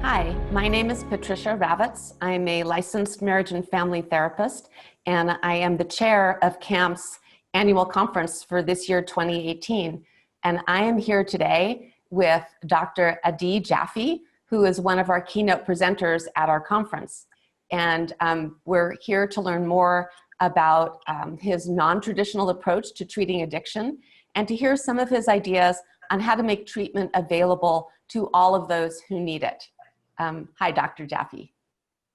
Hi, my name is Patricia Ravitz. I'm a licensed marriage and family therapist, and I am the chair of CAMP's annual conference for this year, 2018. And I am here today with Dr. Adi Jaffe, who is one of our keynote presenters at our conference. And we're here to learn more about his non-traditional approach to treating addiction and to hear some of his ideas on how to make treatment available to all of those who need it. Hi, Dr. Jaffe.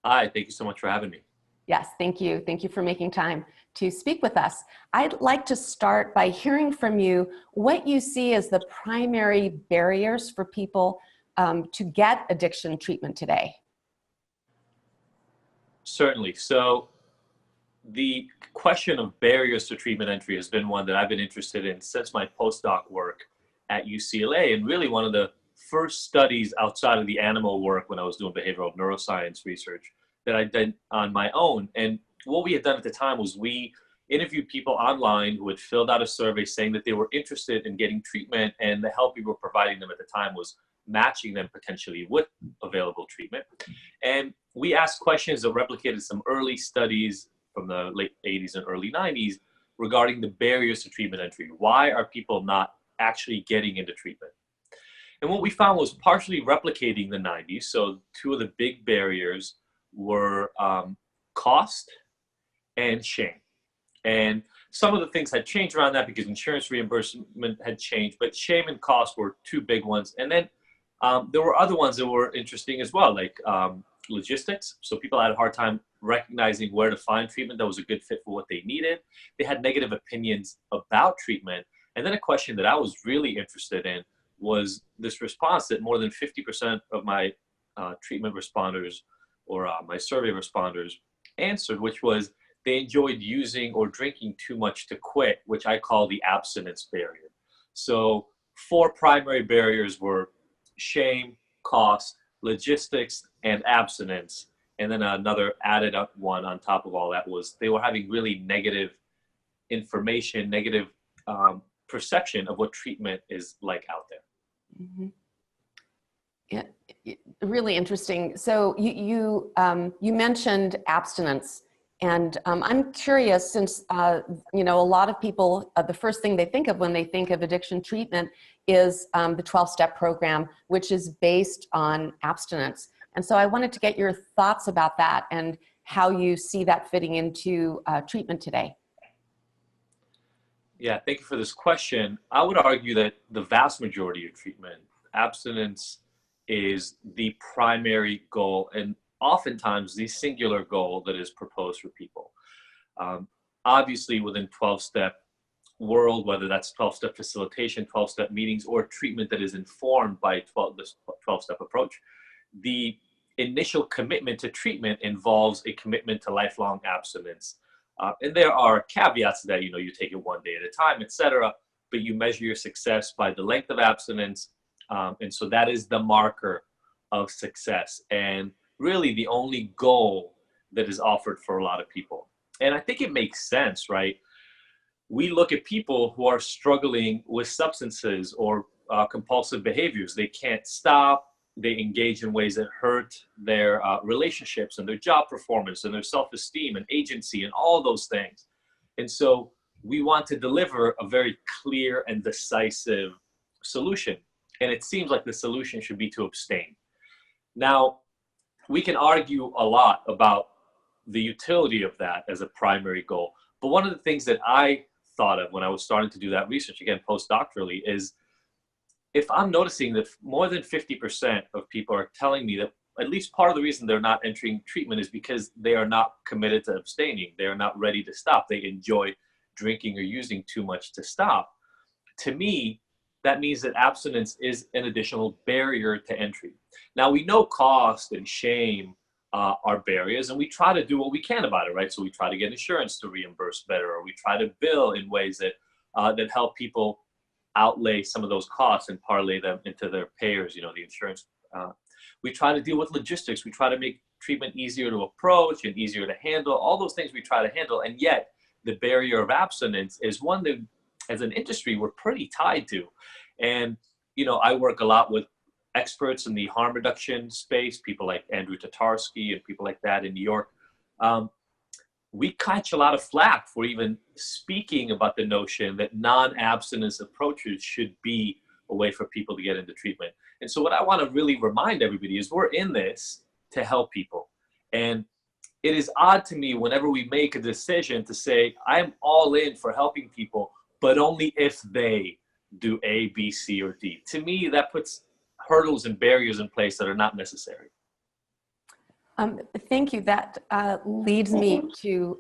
Hi, thank you so much for having me. Yes, thank you. Thank you for making time to speak with us. I'd like to start by hearing from you what you see as the primary barriers for people to get addiction treatment today. Certainly. So the question of barriers to treatment entry has been one that I've been interested in since my postdoc work at UCLA, and really one of the first studies outside of the animal work when I was doing behavioral neuroscience research that I did on my own. And what we had done at the time was we interviewed people online who had filled out a survey saying that they were interested in getting treatment, and the help we were providing them at the time was matching them potentially with available treatment. And we asked questions that replicated some early studies from the late 80s and early 90s regarding the barriers to treatment entry. Why are people not actually getting into treatment? And what we found was partially replicating the 90s. So two of the big barriers were cost and shame. And some of the things had changed around that because insurance reimbursement had changed, but shame and cost were two big ones. And then there were other ones that were interesting as well, like logistics. So people had a hard time recognizing where to find treatment that was a good fit for what they needed. They had negative opinions about treatment. And then a question that I was really interested in was this response that more than 50% of my treatment responders or my survey responders answered, which was they enjoyed using or drinking too much to quit, which I call the abstinence barrier. So four primary barriers were shame, cost, logistics, and abstinence. And then another added up one on top of all that was they were having really negative information, negative perception of what treatment is like out there. Mm-hmm. Yeah, really interesting. So you mentioned abstinence, and I'm curious, since you know, a lot of people, the first thing they think of when they think of addiction treatment is the 12-step program, which is based on abstinence. And so I wanted to get your thoughts about that and how you see that fitting into treatment today. Yeah, thank you for this question. I would argue that the vast majority of treatment, abstinence is the primary goal, and oftentimes the singular goal that is proposed for people. Obviously, within 12-step world, whether that's 12-step facilitation, 12-step meetings, or treatment that is informed by this 12-step approach, the initial commitment to treatment involves a commitment to lifelong abstinence. And there are caveats to that, you know, you take it one day at a time, etc. But you measure your success by the length of abstinence. And so that is the marker of success and really the only goal that is offered for a lot of people. And I think it makes sense, right? We look at people who are struggling with substances or compulsive behaviors. They can't stop. They engage in ways that hurt their relationships and their job performance and their self-esteem and agency and all those things. And so we want to deliver a very clear and decisive solution. And it seems like the solution should be to abstain. Now, we can argue a lot about the utility of that as a primary goal. But one of the things that I thought of when I was starting to do that research, again, postdoctorally, is if I'm noticing that more than 50% of people are telling me that at least part of the reason they're not entering treatment is because they are not committed to abstaining. They are not ready to stop. They enjoy drinking or using too much to stop. To me, that means that abstinence is an additional barrier to entry. Now, we know cost and shame are barriers, and we try to do what we can about it, right? So we try to get insurance to reimburse better, or we try to bill in ways that that help people outlay some of those costs and parlay them into their payers, you know, the insurance. We try to deal with logistics. We try to make treatment easier to approach and easier to handle. All those things we try to handle, and yet the barrier of abstinence is one that as an industry, we're pretty tied to. And, you know, I work a lot with experts in the harm reduction space, people like Andrew Tatarsky and people like that in New York. We catch a lot of flack for even speaking about the notion that non-abstinence approaches should be a way for people to get into treatment. And so what I want to really remind everybody is we're in this to help people. And it is odd to me whenever we make a decision to say, I'm all in for helping people, but only if they do A, B, C, or D. To me, that puts hurdles and barriers in place that are not necessary. Thank you. That leads me to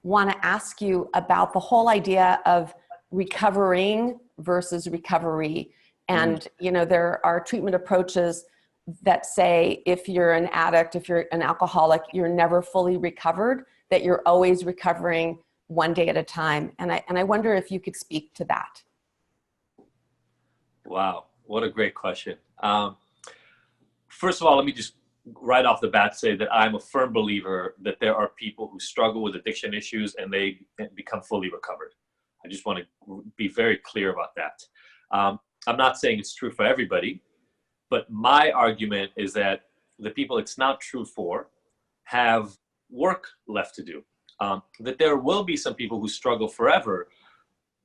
want to ask you about the whole idea of recovering versus recovery. And, you know, there are treatment approaches that say if you're an addict, if you're an alcoholic, you're never fully recovered, that you're always recovering one day at a time. And I wonder if you could speak to that. Wow, what a great question. First of all, let me just right off the bat say that I'm a firm believer that there are people who struggle with addiction issues and they become fully recovered. I just want to be very clear about that. I'm not saying it's true for everybody, but my argument is that the people it's not true for have work left to do. That there will be some people who struggle forever.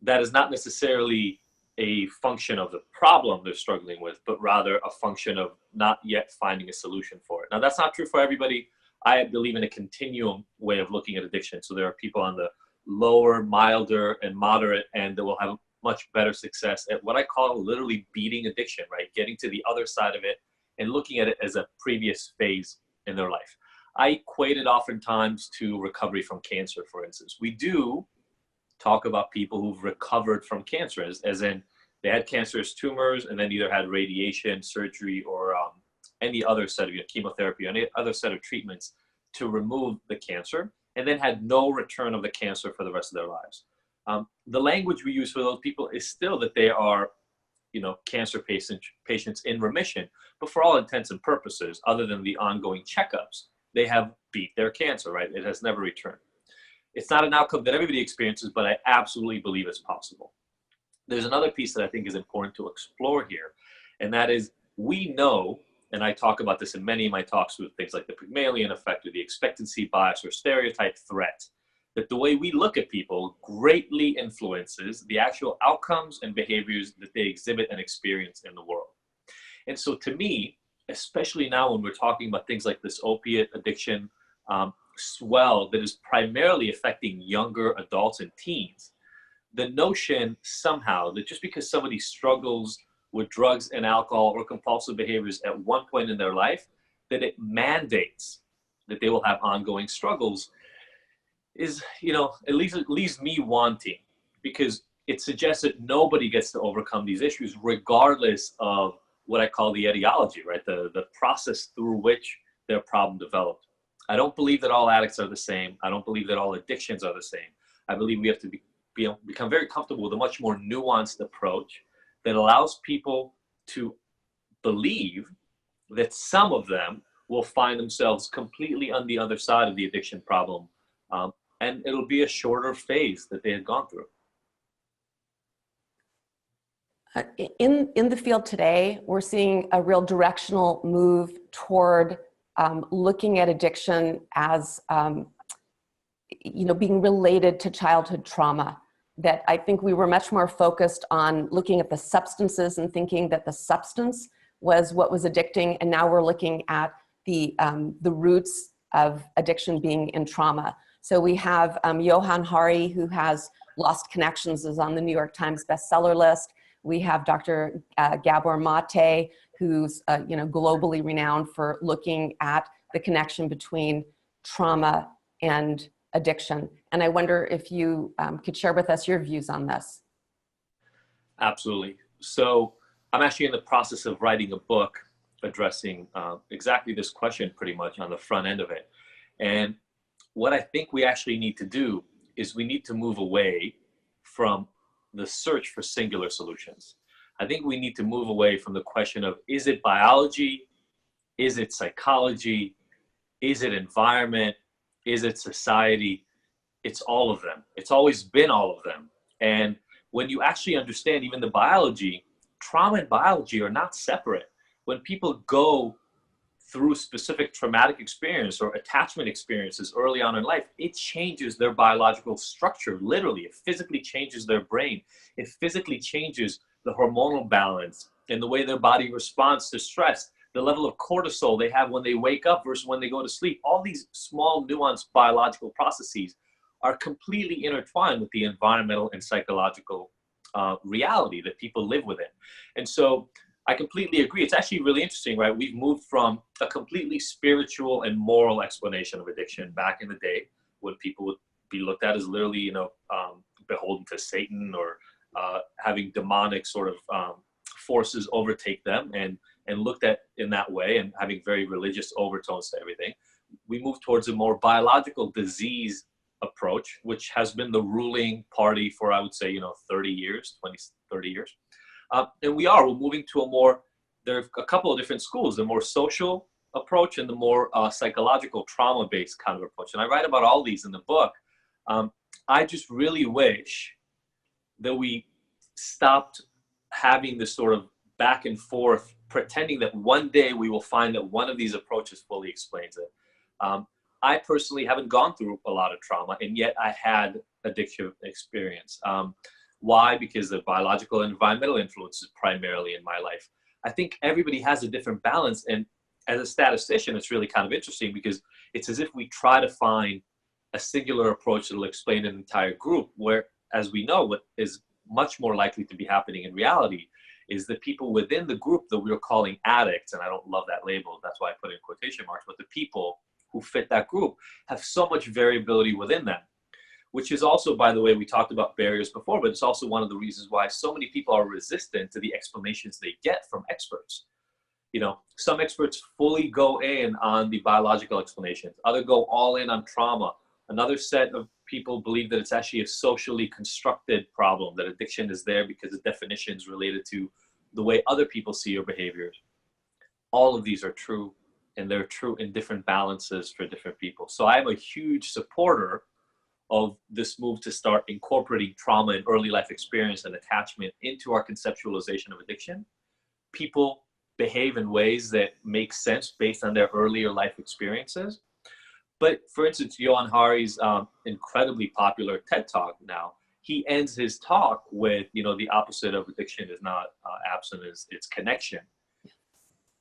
That is not necessarily a function of the problem they're struggling with, but rather a function of not yet finding a solution for it. Now, that's not true for everybody. I believe in a continuum way of looking at addiction. So there are people on the lower, milder, and moderate end that will have much better success at what I call literally beating addiction, right? Getting to the other side of it and looking at it as a previous phase in their life. I equate it oftentimes to recovery from cancer, for instance. We do talk about people who've recovered from cancer, as in they had cancerous tumors and then either had radiation, surgery, or any other set of chemotherapy, or any other set of treatments to remove the cancer, and then had no return of the cancer for the rest of their lives. The language we use for those people is still that they are, you know, cancer patients in remission, but for all intents and purposes, other than the ongoing checkups, they have beat their cancer, right? It has never returned. It's not an outcome that everybody experiences, but I absolutely believe it's possible. There's another piece that I think is important to explore here, and that is we know, and I talk about this in many of my talks with things like the Pygmalion effect or the expectancy bias or stereotype threat, that the way we look at people greatly influences the actual outcomes and behaviors that they exhibit and experience in the world. And so to me, especially now when we're talking about things like this opiate addiction swell that is primarily affecting younger adults and teens, the notion somehow that just because somebody struggles with drugs and alcohol or compulsive behaviors at one point in their life, that it mandates that they will have ongoing struggles is, you know, it leaves me wanting, because it suggests that nobody gets to overcome these issues regardless of what I call the etiology, right? The process through which their problem developed. I don't believe that all addicts are the same. I don't believe that all addictions are the same. I believe we have to become very comfortable with a much more nuanced approach that allows people to believe that some of them will find themselves completely on the other side of the addiction problem. And it'll be a shorter phase that they had gone through. In the field today, we're seeing a real directional move toward looking at addiction as being related to childhood trauma. That I think we were much more focused on looking at the substances and thinking that the substance was what was addicting, and now we're looking at the roots of addiction being in trauma. So we have Johann Hari, who has Lost Connections, is on the New York Times bestseller list. We have Dr. Gabor Mate, who's globally renowned for looking at the connection between trauma and addiction. And I wonder if you could share with us your views on this. Absolutely. So I'm actually in the process of writing a book addressing exactly this question pretty much on the front end of it. And what I think we actually need to do is we need to move away from the search for singular solutions. I think we need to move away from the question of, is it biology? Is it psychology? Is it environment? Is it society? It's all of them. It's always been all of them. And when you actually understand even the biology, trauma and biology are not separate. When people go through specific traumatic experience or attachment experiences early on in life, it changes their biological structure. Literally, it physically changes their brain. It physically changes the hormonal balance and the way their body responds to stress, the level of cortisol they have when they wake up versus when they go to sleep. All these small nuanced biological processes are completely intertwined with the environmental and psychological reality that people live within. And so I completely agree. It's actually really interesting, right? We've moved from a completely spiritual and moral explanation of addiction back in the day when people would be looked at as literally, beholden to Satan or having demonic sort of forces overtake them and looked at in that way and having very religious overtones to everything. We moved towards a more biological disease approach, which has been the ruling party for, I would say, 30 years. And we're moving to there are a couple of different schools, the more social approach and the more psychological trauma-based kind of approach. And I write about all these in the book. I just really wish that we stopped having this sort of back and forth, pretending that one day we will find that one of these approaches fully explains it. I personally haven't gone through a lot of trauma, and yet I had addiction experience. Why? Because of biological and environmental influences primarily in my life. I think everybody has a different balance. And as a statistician, it's really kind of interesting because it's as if we try to find a singular approach that will explain an entire group, where, as we know, what is much more likely to be happening in reality is the people within the group that we're calling addicts, and I don't love that label, that's why I put in quotation marks, but the people who fit that group have so much variability within them. Which is also, by the way, we talked about barriers before, but it's also one of the reasons why so many people are resistant to the explanations they get from experts. Some experts fully go in on the biological explanations. Others go all in on trauma. Another set of people believe that it's actually a socially constructed problem, that addiction is there because of definitions related to the way other people see your behaviors. All of these are true, and they're true in different balances for different people. So I'm a huge supporter of this move to start incorporating trauma and early life experience and attachment into our conceptualization of addiction. People behave in ways that make sense based on their earlier life experiences. But for instance, Johan Hari's incredibly popular TED Talk now, he ends his talk with, the opposite of addiction is not abstinence, it's connection.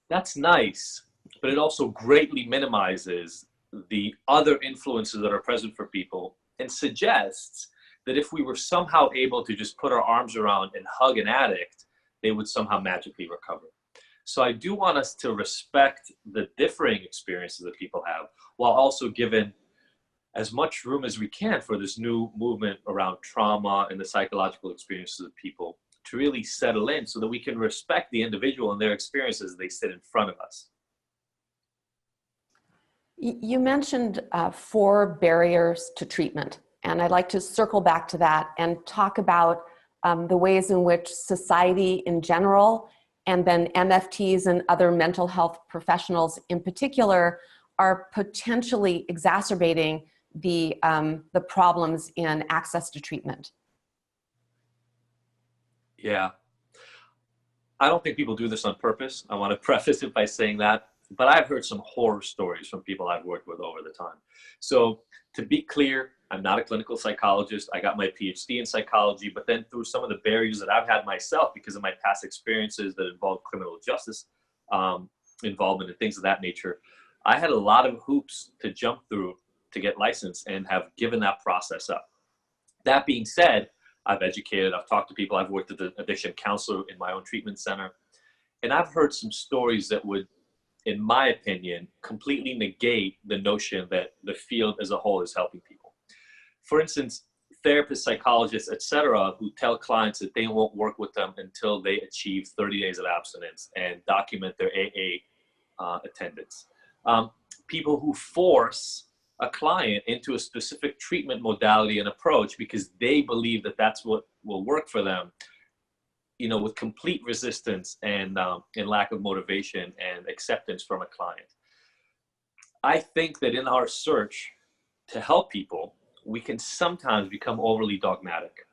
That's nice, but it also greatly minimizes the other influences that are present for people and suggests that if we were somehow able to just put our arms around and hug an addict, they would somehow magically recover. So I do want us to respect the differing experiences that people have, while also giving as much room as we can for this new movement around trauma and the psychological experiences of people to really settle in so that we can respect the individual and their experiences as they sit in front of us. You mentioned 4 barriers to treatment, and I'd like to circle back to that and talk about the ways in which society in general, and then MFTs and other mental health professionals in particular, are potentially exacerbating the problems in access to treatment. Yeah. I don't think people do this on purpose. I want to preface it by saying that. But I've heard some horror stories from people I've worked with over the time. So to be clear, I'm not a clinical psychologist. I got my PhD in psychology, but then through some of the barriers that I've had myself because of my past experiences that involve criminal justice involvement and things of that nature, I had a lot of hoops to jump through to get licensed and have given that process up. That being said, I've educated, I've talked to people, I've worked as an addiction counselor in my own treatment center, and I've heard some stories that would, in my opinion, completely negate the notion that the field as a whole is helping people. For instance, therapists, psychologists, etc., who tell clients that they won't work with them until they achieve 30 days of abstinence and document their AA attendance. People who force a client into a specific treatment modality and approach because they believe that that's what will work for them, with complete resistance and lack of motivation and acceptance from a client. I think that in our search to help people, we can sometimes become overly dogmatic.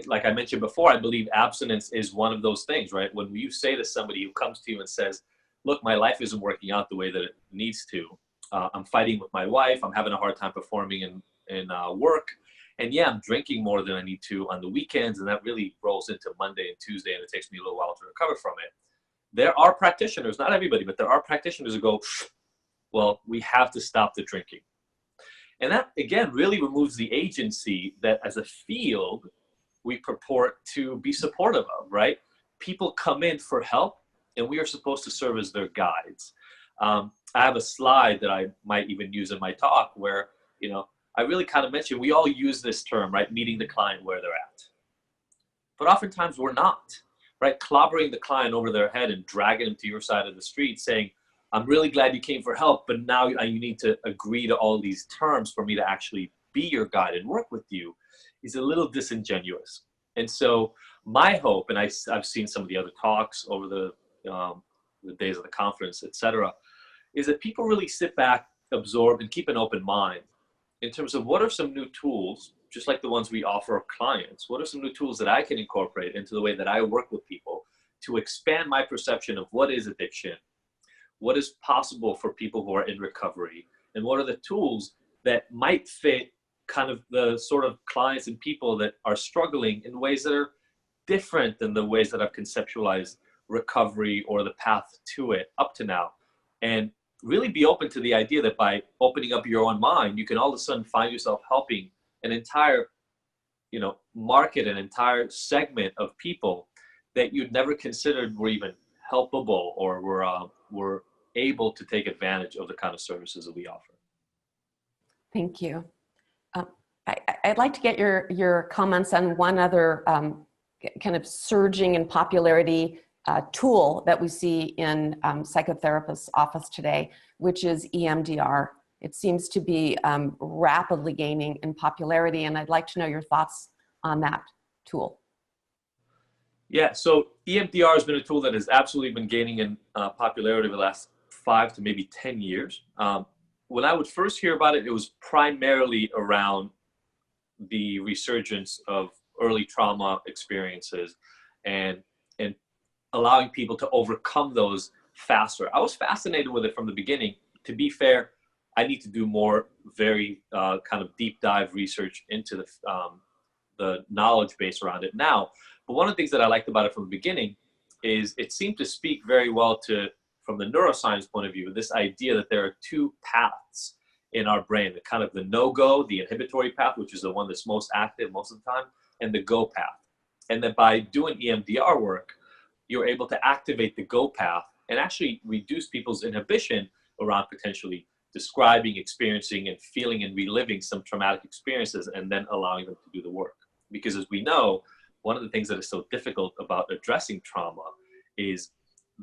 Like I mentioned before, I believe abstinence is one of those things, right? When you say to somebody who comes to you and says, look, my life isn't working out the way that it needs to. I'm fighting with my wife. I'm having a hard time performing in work. And yeah, I'm drinking more than I need to on the weekends. And that really rolls into Monday and Tuesday. And it takes me a little while to recover from it. There are practitioners, not everybody, but there are practitioners who go, well, we have to stop the drinking. And that, again, really removes the agency that as a field, we purport to be supportive of, right? People come in for help, and we are supposed to serve as their guides. I have a slide that I might even use in my talk where, I really kind of mentioned we all use this term, right? Meeting the client where they're at. But oftentimes we're not, right? Clobbering the client over their head and dragging them to your side of the street saying, I'm really glad you came for help, but now you need to agree to all these terms for me to actually be your guide and work with you is a little disingenuous. And so my hope, and I've seen some of the other talks over the days of the conference, et cetera, is that people really sit back, absorb, and keep an open mind in terms of what are some new tools, just like the ones we offer our clients, what are some new tools that I can incorporate into the way that I work with people to expand my perception of what is addiction, what is possible for people who are in recovery, and what are the tools that might fit kind of the sort of clients and people that are struggling in ways that are different than the ways that I've conceptualized recovery or the path to it up to now. And really be open to the idea that by opening up your own mind, you can all of a sudden find yourself helping an entire, market, an entire segment of people that you'd never considered were even helpable or were able to take advantage of the kind of services that we offer. Thank you. I'd like to get your comments on one other kind of surging in popularity tool that we see in psychotherapists' office today, which is EMDR. It seems to be rapidly gaining in popularity, and I'd like to know your thoughts on that tool. Yeah, so EMDR has been a tool that has absolutely been gaining in popularity over the last 5 to maybe 10 years. When I would first hear about it, it was primarily around the resurgence of early trauma experiences and allowing people to overcome those faster. I was fascinated with it from the beginning. To be fair, I need to do more very kind of deep dive research into the knowledge base around it now. But one of the things that I liked about it from the beginning is it seemed to speak very well to, from the neuroscience point of view, this idea that there are 2 paths in our brain, the kind of the no-go, the inhibitory path, which is the one that's most active most of the time, and the go path. And that by doing EMDR work, you're able to activate the go path and actually reduce people's inhibition around potentially describing, experiencing, and feeling and reliving some traumatic experiences and then allowing them to do the work. Because as we know, one of the things that is so difficult about addressing trauma is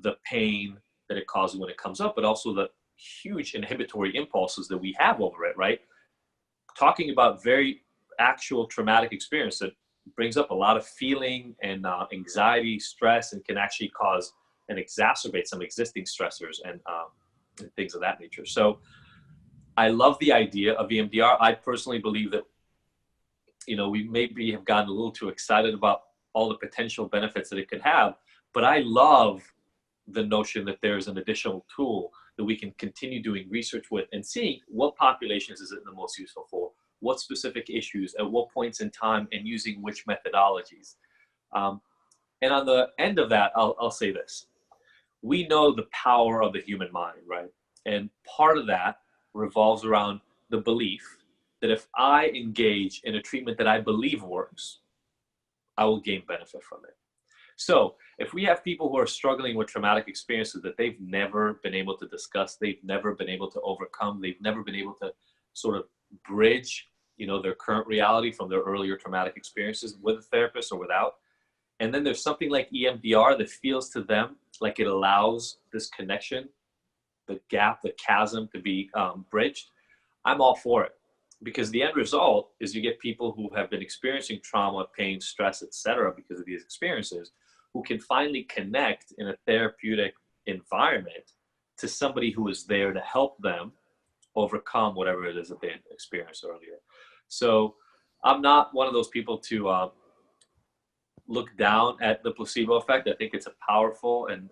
the pain that it causes when it comes up, but also the huge inhibitory impulses that we have over it, right? Talking about very actual traumatic experience that brings up a lot of feeling and anxiety, stress, and can actually cause and exacerbate some existing stressors and things of that nature. So I love the idea of EMDR. I personally believe that, we maybe have gotten a little too excited about all the potential benefits that it could have, but I love the notion that there's an additional tool that we can continue doing research with and seeing what populations is it the most useful for, what specific issues, at what points in time, and using which methodologies. And on the end of that, I'll say this. We know the power of the human mind, right? And part of that revolves around the belief that if I engage in a treatment that I believe works, I will gain benefit from it. So if we have people who are struggling with traumatic experiences that they've never been able to discuss, they've never been able to overcome, they've never been able to sort of bridge, their current reality from their earlier traumatic experiences with a therapist or without. And then there's something like EMDR that feels to them like it allows this connection, the gap, the chasm to be bridged. I'm all for it. Because the end result is you get people who have been experiencing trauma, pain, stress, etc., because of these experiences, who can finally connect in a therapeutic environment to somebody who is there to help them overcome whatever it is that they experienced earlier. So I'm not one of those people to look down at the placebo effect. I think it's a powerful and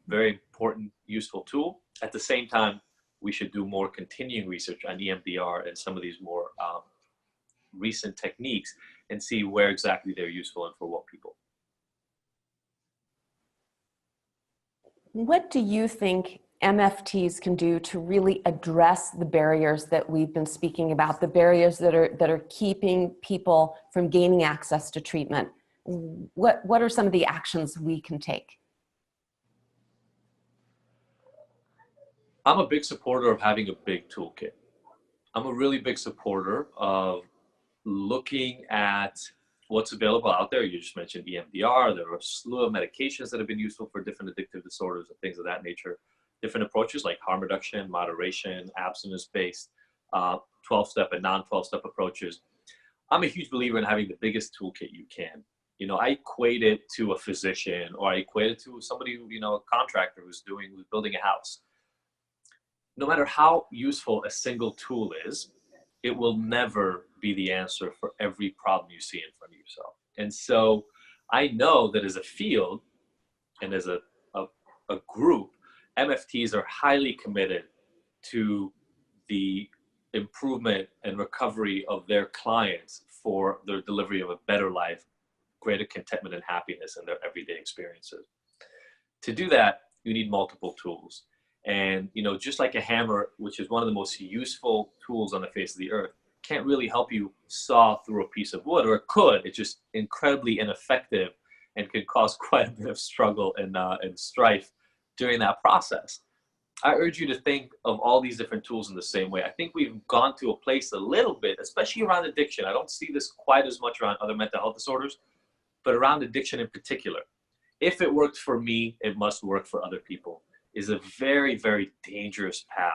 very important, useful tool. At the same time, we should do more continuing research on EMDR and some of these more recent techniques and see where exactly they're useful and for what people. What do you think MFTs can do to really address the barriers that we've been speaking about, the barriers that are keeping people from gaining access to treatment? What are some of the actions we can take? I'm a big supporter of having a big toolkit. I'm a really big supporter of looking at what's available out there. You just mentioned EMDR. There are a slew of medications that have been useful for different addictive disorders and things of that nature. Different approaches like harm reduction, moderation, abstinence-based, 12-step and non-12-step approaches. I'm a huge believer in having the biggest toolkit you can. You know, I equate it to a physician, or I equate it to somebody who, you know, a contractor who's building a house. No matter how useful a single tool is, it will never be the answer for every problem you see in front of yourself. And so I know that as a field and as a group, MFTs are highly committed to the improvement and recovery of their clients for their delivery of a better life, greater contentment and happiness in their everyday experiences. To do that, you need multiple tools. And, you know, just like a hammer, which is one of the most useful tools on the face of the earth, can't really help you saw through a piece of wood, or it could. It's just incredibly ineffective and can cause quite a bit of struggle and strife during that process. I urge you to think of all these different tools in the same way. I think we've gone to a place a little bit, especially around addiction. I don't see this quite as much around other mental health disorders, but around addiction in particular. If it worked for me, it must work for other people, is a very, very dangerous path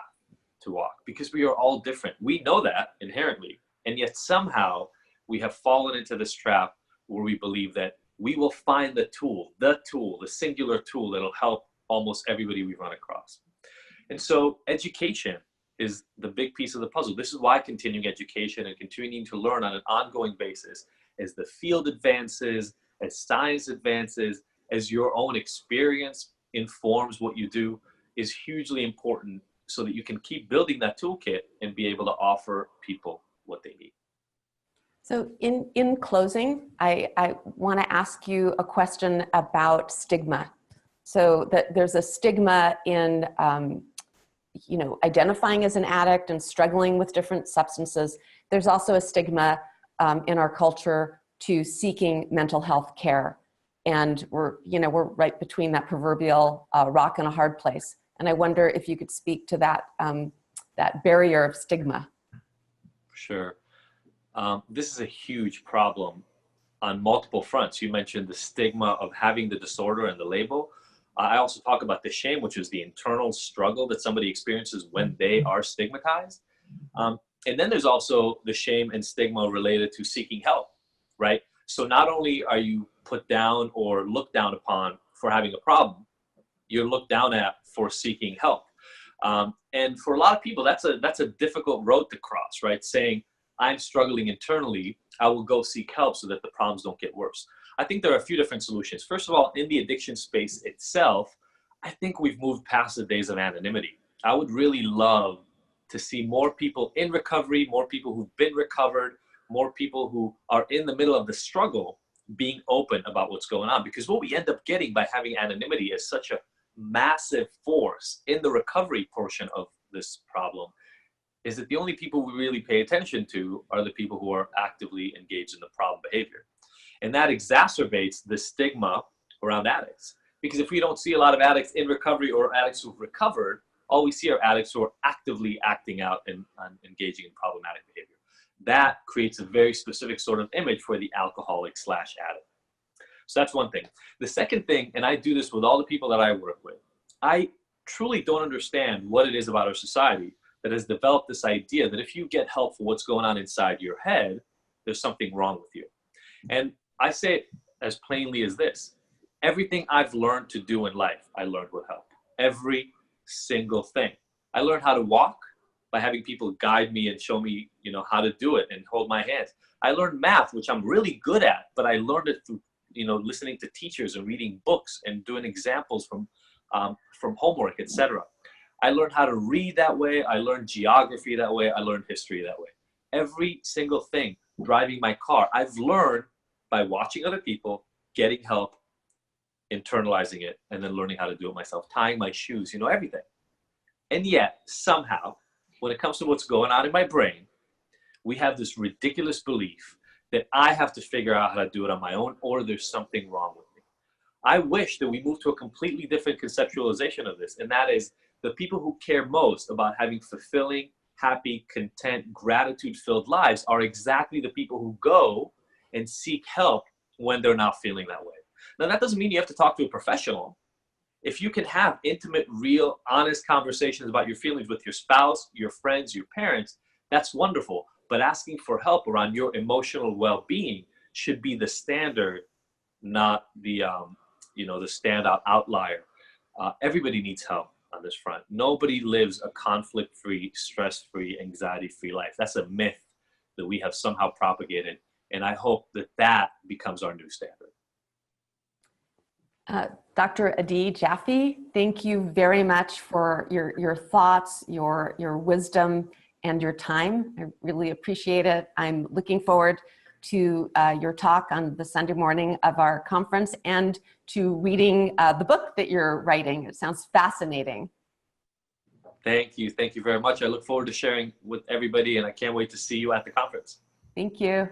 to walk, because we are all different. We know that inherently, and yet somehow we have fallen into this trap where we believe that we will find the singular tool that'll help almost everybody we run across. And so education is the big piece of the puzzle. This is why continuing education and continuing to learn on an ongoing basis, as the field advances, as science advances, as your own experience informs what you do, is hugely important, so that you can keep building that toolkit and be able to offer people what they need. So in closing, I want to ask you a question about stigma. So that there's a stigma in you know, identifying as an addict and struggling with different substances. There's also a stigma in our culture to seeking mental health care. And we're right between that proverbial rock and a hard place. And I wonder if you could speak to that, that barrier of stigma. Sure. This is a huge problem on multiple fronts. You mentioned the stigma of having the disorder and the label. I also talk about the shame, which is the internal struggle that somebody experiences when they are stigmatized. And then there's also the shame and stigma related to seeking help, right? So not only are you put down or looked down upon for having a problem, you're looked down at for seeking help. And for a lot of people, that's a difficult road to cross, right? Saying, I'm struggling internally, I will go seek help so that the problems don't get worse. I think there are a few different solutions. First of all, in the addiction space itself, I think we've moved past the days of anonymity. I would really love to see more people in recovery, more people who've been recovered, more people who are in the middle of the struggle being open about what's going on. Because what we end up getting by having anonymity is such a massive force in the recovery portion of this problem, is that the only people we really pay attention to are the people who are actively engaged in the problem behavior. And that exacerbates the stigma around addicts. Because if we don't see a lot of addicts in recovery or addicts who've recovered, all we see are addicts who are actively acting out and engaging in problematic behavior. That creates a very specific sort of image for the alcoholic / addict. So that's one thing. The second thing, and I do this with all the people that I work with, I truly don't understand what it is about our society that has developed this idea that if you get help for what's going on inside your head, there's something wrong with you. And I say it as plainly as this: everything I've learned to do in life, I learned with help. Every single thing. I learned how to walk by having people guide me and show me, how to do it and hold my hands. I learned math, which I'm really good at, but I learned it through listening to teachers and reading books and doing examples from homework, etc. I learned how to read that way. I learned geography that way. I learned history that way. Every single thing, driving my car, I've learned by watching other people, getting help, internalizing it, and then learning how to do it myself, tying my shoes, everything. And yet, somehow, when it comes to what's going on in my brain, we have this ridiculous belief that I have to figure out how to do it on my own, or there's something wrong with me. I wish that we move to a completely different conceptualization of this, and that is the people who care most about having fulfilling, happy, content, gratitude-filled lives are exactly the people who go and seek help when they're not feeling that way. Now, that doesn't mean you have to talk to a professional. If you can have intimate, real, honest conversations about your feelings with your spouse, your friends, your parents, that's wonderful. But asking for help around your emotional well-being should be the standard, not the standout outlier. Everybody needs help on this front. Nobody lives a conflict-free, stress-free, anxiety-free life. That's a myth that we have somehow propagated. And I hope that becomes our new standard. Dr. Adi Jaffe, thank you very much for your thoughts, your wisdom, and your time. I really appreciate it. I'm looking forward to your talk on the Sunday morning of our conference and to reading the book that you're writing. It sounds fascinating. Thank you. Thank you very much. I look forward to sharing with everybody, and I can't wait to see you at the conference. Thank you.